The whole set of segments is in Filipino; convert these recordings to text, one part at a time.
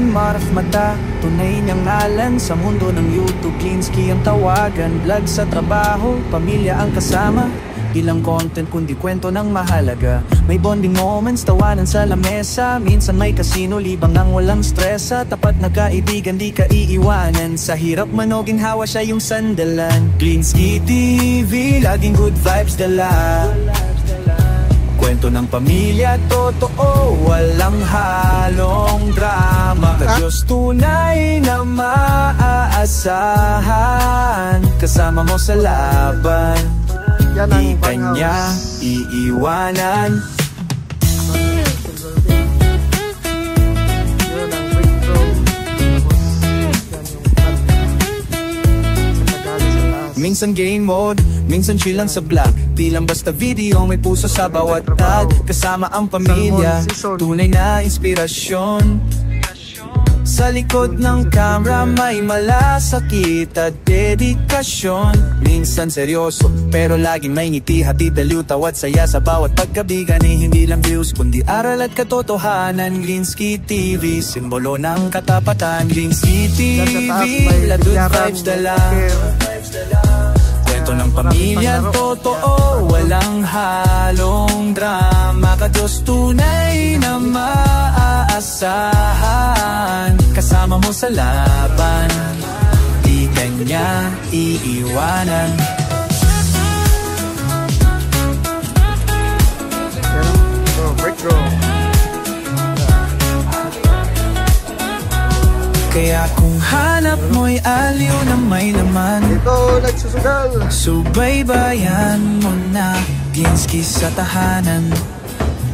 Marf mata, tunay niyang ngalan sa mundo ng YouTube. Linsky ang tawagan, vlog sa trabaho, pamilya ang kasama. Ilang content kundi kwento ng mahalaga. May bonding moments, tawanan sa lamesa. Minsan may kasino, libang ang walang stress. Sa tapat na kaibigan, di ka iiwanan. Sa hirap manoging hawa siya yung sandalan. Linsky TV, laging good vibes dala. Kwento ng pamilya, totoo, walang halong drama. Ka-Diyos tunay na maaasahan. Kasama mo sa laban, di kanya iiwanan. Minsan game mode, minsan chill lang sa vlog. Di lang basta video, may puso sa bawat tag. Kasama ang pamilya, tunay na inspirasyon. Sa likod ng camera may malasakit at dedikasyon. Minsan seryoso, pero laging may ngiti, hatid, aliw, tawa at saya. Sa bawat pagkabigan ay hindi lang views, kundi aral at katotohanan. Linsky TV, simbolo ng katapatan. Linsky TV, ladud vibes dala. Kwento ng pamilya, totoo, walang halong drama. Ka-Diyos tunay na maaasahan. Kasama mo sa laban, di kanya iiwanan. Kaya kung hanap mo'y aliw na may laman, ito nagsusugal, subaybayan mo na Linsky sa tahanan.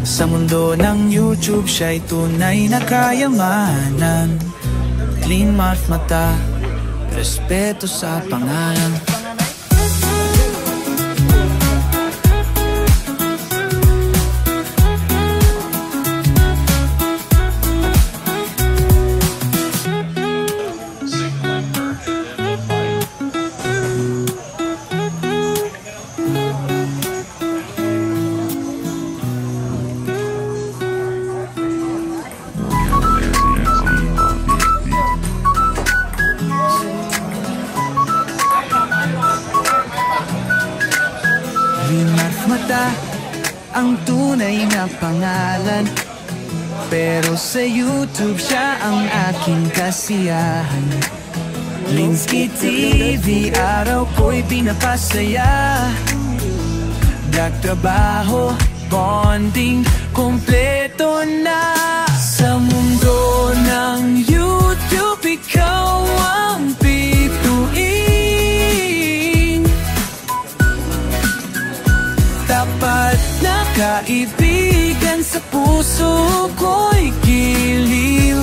Sa mundo ng YouTube siya'y tunay na kayamanan. Clean mouth mata, respeto sa pangalan. Mata ang tunay na pangalan, pero sa YouTube siya ang aking kasiyahan. Linsky TV, araw ko'y pinapasaya. Nagtrabaho, bonding, kompleto na. Sa mundo ng YouTube, ikaw ang pituin. Tapat na kaibigan, sa puso ko'y giliw.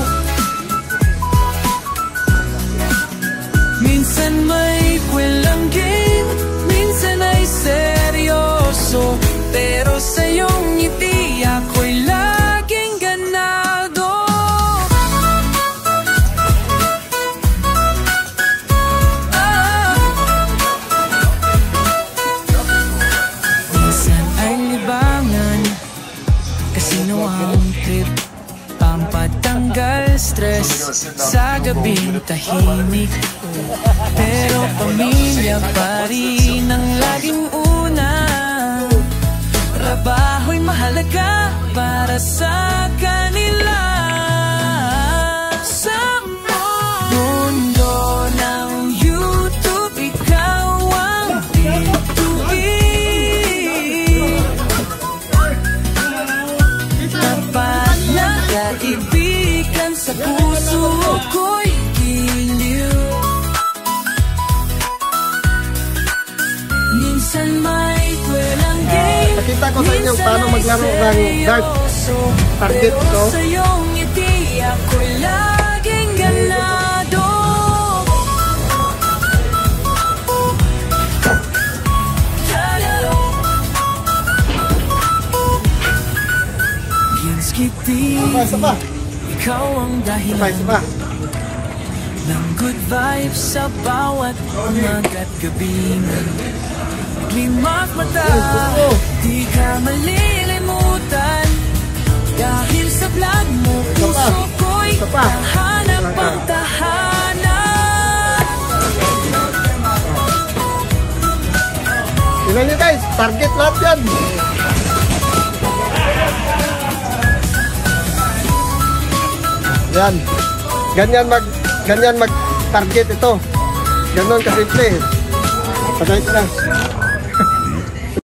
Minsan may kwelang game, minsan ay seryoso, pero sa iyong ngiti ako'y laging ganado. Minsan ay libangan, kasino ang trip, pampatanggal stress sa gabing tahimik. Pero pamilya pa rin ang laging una. Trabaho'y mahalaga para sa kanila. Sa mundo ng YouTube, ikaw ang pituin. Tapat na kaibigan, sa puso ko'y giliw. Minsan may kwelang game, nakita ko sa inyo paano maglaro ng dart target ko. Sa iyong ngiti ako'y laging ganado. Isa pa. Ikaw ang dahilan Isa pa. ng good vibes sa bawat umagat gabi. Limang mata, di ka malilimutan. Dahil sa vlog mo, puso ko'y hanap ang tahanan. Tingnan nyo guys, target lahat yan. Yan. Ganyan mag target ito. Ganon kasimple. Patay ko na.